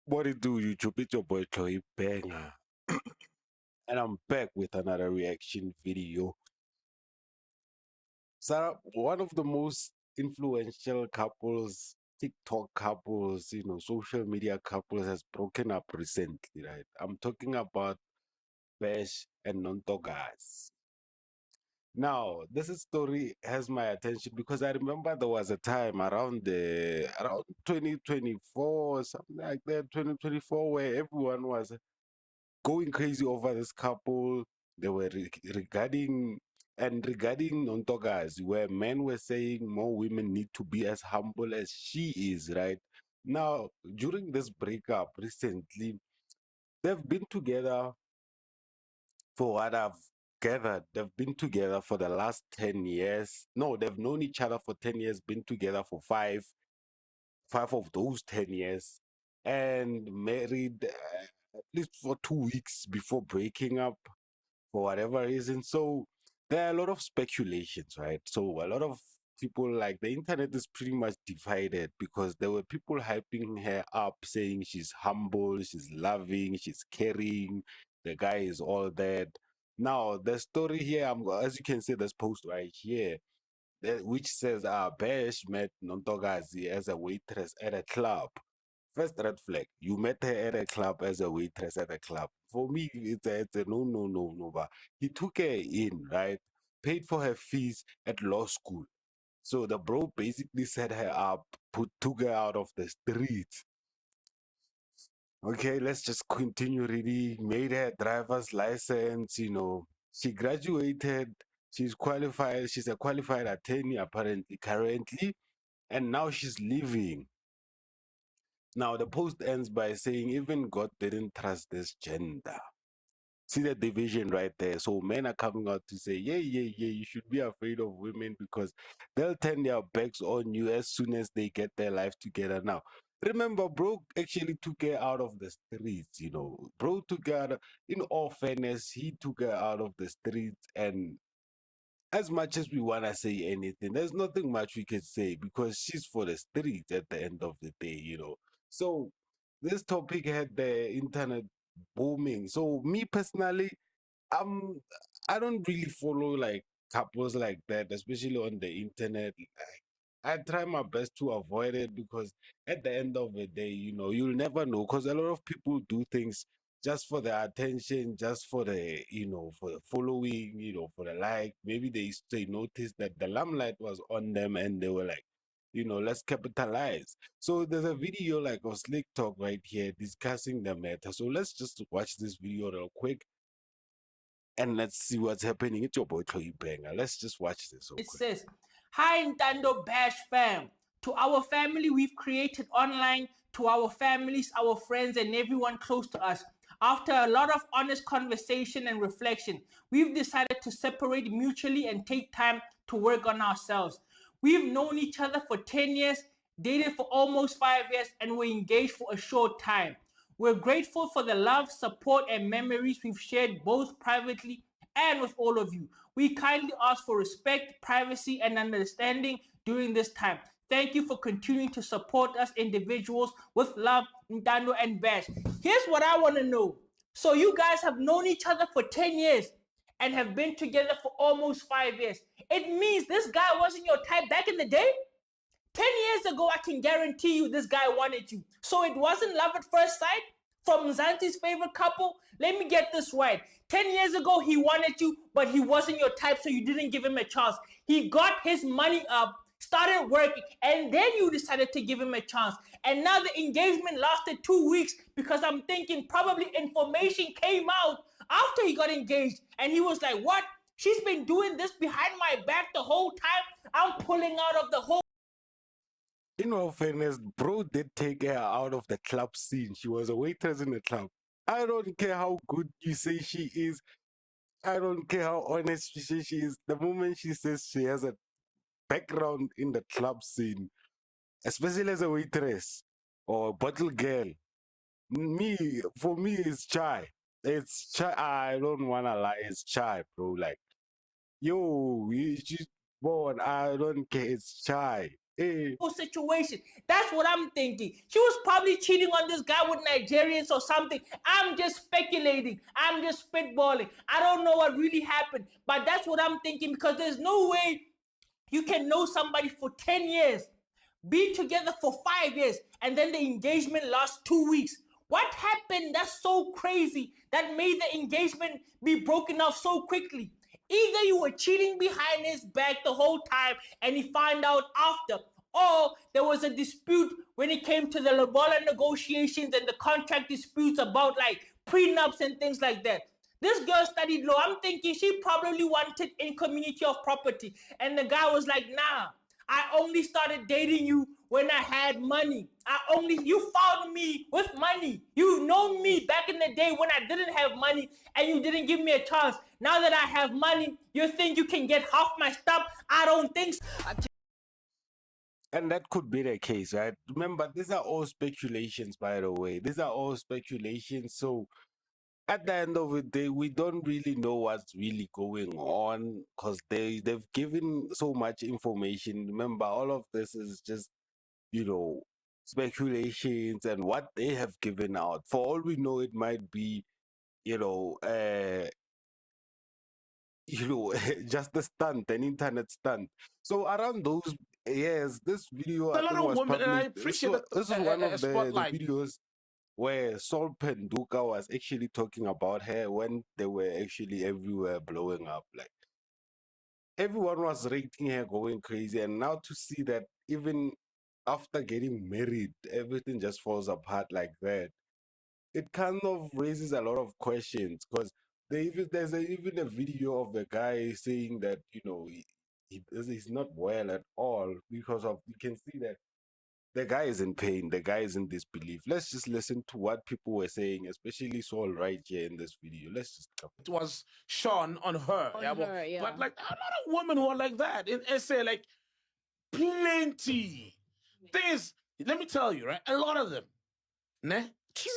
What it do, YouTube? It's your boy Chloe Banger, and I'm back with another reaction video. Sarah, one of the most influential couples, TikTok couples, social media couples has broken up recently, right? I'm talking about Bash and ntandokazi. Now, story has my attention because I remember there was a time around 2024 or something like that, 2024, where everyone was going crazy over this couple. They were regarding ntandokazi, where men were saying more women need to be as humble as she is, right? Now, during this breakup recently, they've been together for what I've gathered. They've been together for the last 10 years. No, they've known each other for 10 years, been together for five of those 10 years, and married at least for 2 weeks before breaking up for whatever reason. So there are a lot of speculations, right? So a lot of people, like, the internet is pretty much divided because there were people hyping her up, saying she's humble, she's loving, she's caring, the guy is all that. Now the story here, as you can see, this post right here, which says Bash met ntandokazi as a waitress at a club. First red flag, you met her at a club as a waitress at a club. For me, it's a no, no, no, no. But he took her in, right? Paid for her fees at law school. So the bro basically set her up, took her out of the streets. Okay, let's just continue reading. Made her driver's license, She graduated. She's qualified. She's a qualified attorney, apparently, currently. And now she's leaving. Now, the post ends by saying, even God didn't trust this gender. See the division right there. So men are coming out to say, yeah, yeah, yeah, you should be afraid of women because they'll turn their backs on you as soon as they get their life together. Now, remember, bro actually took her out of the streets, Bro took her out in all fairness, he took her out of the streets, and as much as we want to say anything, there's nothing much we can say because she's for the streets at the end of the day. So this topic had the internet booming. So me personally, um, I don't really follow like couples like that, especially on the internet. I try my best to avoid it because at the end of the day, you'll never know because a lot of people do things just for the attention, just for for the following, for the like. Maybe they noticed that the limelight was on them and they were like, let's capitalize. So there's a video like of Slick Talk right here discussing the matter. So let's just watch this video real quick and let's see what's happening. It's your boy Chloe Banger. Let's just watch this real It quick. says, "Hi Ntando Bash fam. To our family we've created online, to our families, our friends, and everyone close to us. After a lot of honest conversation and reflection, we've decided to separate mutually and take time to work on ourselves. We've known each other for 10 years, dated for almost 5 years, and were engaged for a short time. We're grateful for the love, support, and memories we've shared both privately and with all of you. We kindly ask for respect, privacy, and understanding during this time. Thank you for continuing to support us individuals with love, Ntando, and Bash." Here's what I want to know. So, you guys have known each other for 10 years and have been together for almost 5 years. It means this guy wasn't your type back in the day? 10 years ago, I can guarantee you this guy wanted you. So it wasn't love at first sight from Zanti's favorite couple? Let me get this right. 10 years ago, he wanted you, but he wasn't your type, so you didn't give him a chance. He got his money up, started working, and then you decided to give him a chance. And now the engagement lasted 2 weeks because I'm thinking probably information came out after he got engaged. And he was like, what? She's been doing this behind my back the whole time. I'm pulling out of the whole. In all fairness, bro did take her out of the club scene. She was a waitress in the club. I don't care how good you say she is. I don't care how honest you say she is. The moment she says she has a background in the club scene, especially as a waitress or a bottle girl, for me, it's chai. It's chai. I don't wanna lie, it's chai, bro. Like, yo, she's born. I don't care. It's chai. situation. That's what I'm thinking. She was probably cheating on this guy with Nigerians or something. I'm just speculating. I'm just spitballing. I don't know what really happened, but that's what I'm thinking because there's no way you can know somebody for 10 years, be together for 5 years, and then the engagement lasts 2 weeks. What happened that's so crazy that made the engagement be broken off so quickly? Either you were cheating behind his back the whole time and he found out after, or there was a dispute when it came to the Lobola negotiations and the contract disputes about like prenups and things like that. This girl studied law. I'm thinking she probably wanted in community of property. And the guy was like, nah, I only started dating you when I had money. You found me with money. You know me back in the day when I didn't have money and you didn't give me a chance. Now that I have money, you think you can get half my stuff? I don't think so. And that could be the case, right? Remember, these are all speculations, by the way. These are all speculations. So at the end of the day, we don't really know what's really going on because they've given so much information. Remember, all of this is just, you know, speculations and what they have given out. For all we know, it might be, you know, just a stunt, an internet stunt. So around those years, this video A I lot think of was women, and I published. appreciate that This is one of the spotlight. videos where Sol Penduka was actually talking about her when they were actually everywhere blowing up. Like everyone was rating her going crazy, and now to see that even after getting married, everything just falls apart like that. It kind of raises a lot of questions because even a video of the guy saying that he's not well at all because of you can see that the guy is in pain, the guy is in disbelief. Let's just listen to what people were saying, especially Saul right here in this video. Let's just it was Sean on her. But like a lot of women who are like that in SA, like plenty. Thing is, let me tell you, right? A lot of them, ne?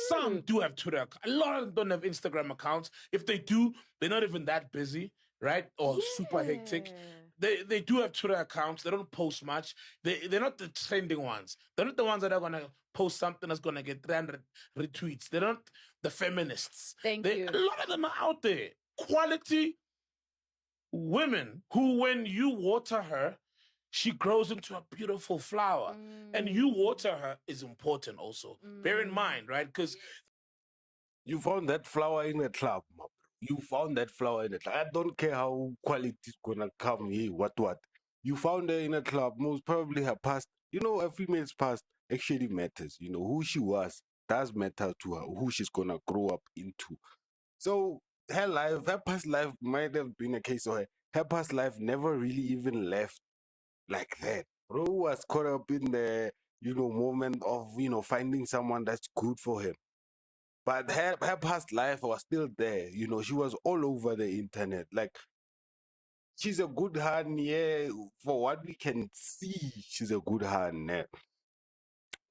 Some do have Twitter. A lot of them don't have Instagram accounts. If they do, they're not even that busy, right? Or super hectic. They do have Twitter accounts. They don't post much. They're not the trending ones. They're not the ones that are gonna post something that's gonna get 300 retweets. They're not the feminists. Thank you. A lot of them are out there. Quality women who, when you water her, she grows into a beautiful flower. And you water her is important also. Bear in mind, right? Because you found that flower in a club, ma bro. You found that flower in a club. I don't care how quality is gonna come. Hey, what? You found her in a club. Most probably her past. A female's past actually matters. Who she was does matter to her. Who she's gonna grow up into. So her past life might have been a case of her past life never really even left like that. Bro was caught up in the moment of finding someone that's good for him. But her past life was still there. She was all over the internet. Like she's a good hand, yeah. For what we can see, she's a good hand. Yeah.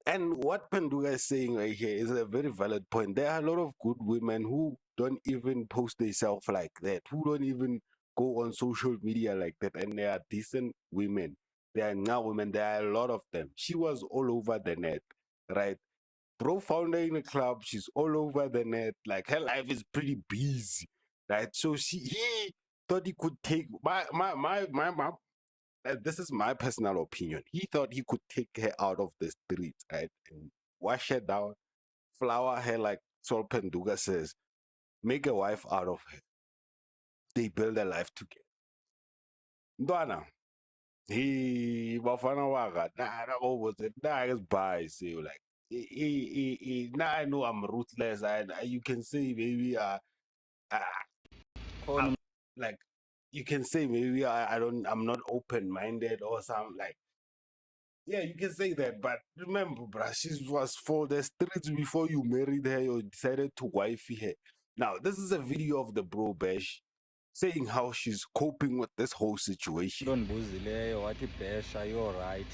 And what Penduga is saying right here is a very valid point. There are a lot of good women who don't even post themselves like that, who don't even go on social media like that, and they are decent women. They are now women. There are a lot of them. She was all over the net, right? Bro found her in a club. She's all over the net. Like her life is pretty busy, right? So he thought he could take my this is my personal opinion. He thought he could take her out of the streets, right? And wash her down, flower her like Sol Penduga says, make a wife out of her. They build a life together. Ndwana, he bafana waka, nah, was it? Nah, it's by so like now I know I'm ruthless. You can say maybe like you can say maybe I'm not open minded or something like. Yeah, you can say that, but remember, bruh, she was for the streets before you married her or decided to wifey her. Now, this is a video of the bro bash saying how she's coping with this whole situation. Wathi Bash, are you alright?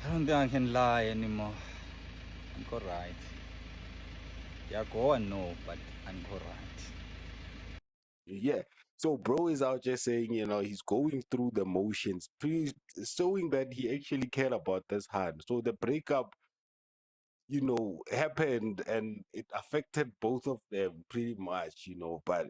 I don't think I can lie anymore. I'm alright. Yeah, go on, no, but I'm alright. Yeah. So bro is out just saying, he's going through the motions, showing that he actually cared about this hand. So the breakup, happened and it affected both of them pretty much, but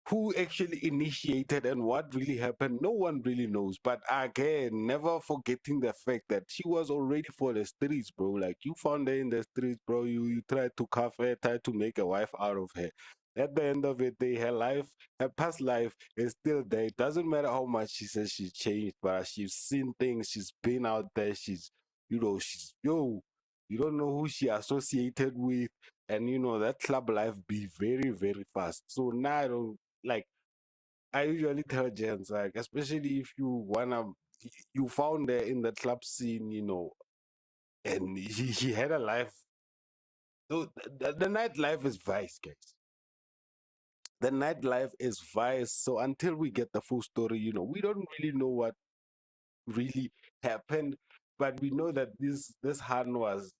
who actually initiated and what really happened, no one really knows. But again, never forgetting the fact that she was already for the streets, bro. Like, you found her in the streets, bro. You tried to cuff her, tried to make a wife out of her. At the end of it, day, her life, her past life is still there. It doesn't matter how much she says she's changed, but she's seen things, she's been out there, you don't know who she associated with. And that club life be very, very fast. So now I don't, like, I usually tell gents, like, especially if you found her in the club scene, and he had a life. So the nightlife is vice, guys. The nightlife is vice. So until we get the full story, we don't really know what really happened, but we know that this Han was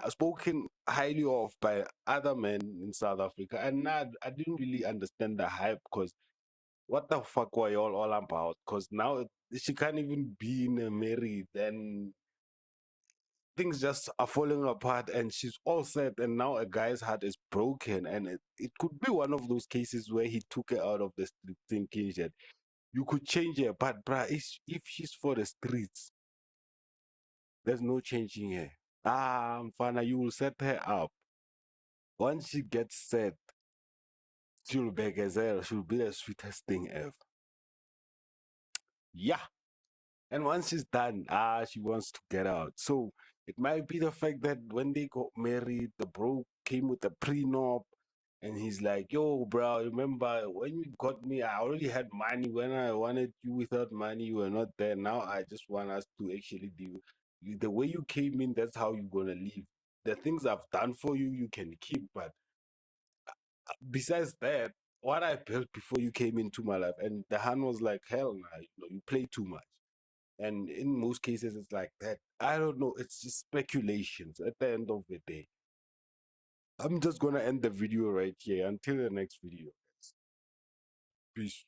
spoken highly of by other men in South Africa, and now I didn't really understand the hype because what the fuck were y'all all about? Because now she can't even be in a married, and things just are falling apart, and she's all set, and now a guy's heart is broken, and it could be one of those cases where he took her out of the street thinking that you could change her, but bruh, if she's for the streets, there's no changing her. Mfana, you will set her up. Once she gets set, she'll be gazelle. She'll be the sweetest thing ever. Yeah. And once she's done, she wants to get out. So it might be the fact that when they got married, the bro came with a prenup, and he's like, "Yo, bro, remember when you got me? I already had money. When I wanted you without money, you were not there. Now I just want us to actually deal. The way you came in, that's how you're gonna leave. The things I've done for you, you can keep. But besides that, what I built before you came into my life." And the hand was like, "Hell, nah, you play too much." And in most cases, it's like that. I don't know. It's just speculations at the end of the day. I'm just gonna end the video right here. Until the next video, guys. Peace.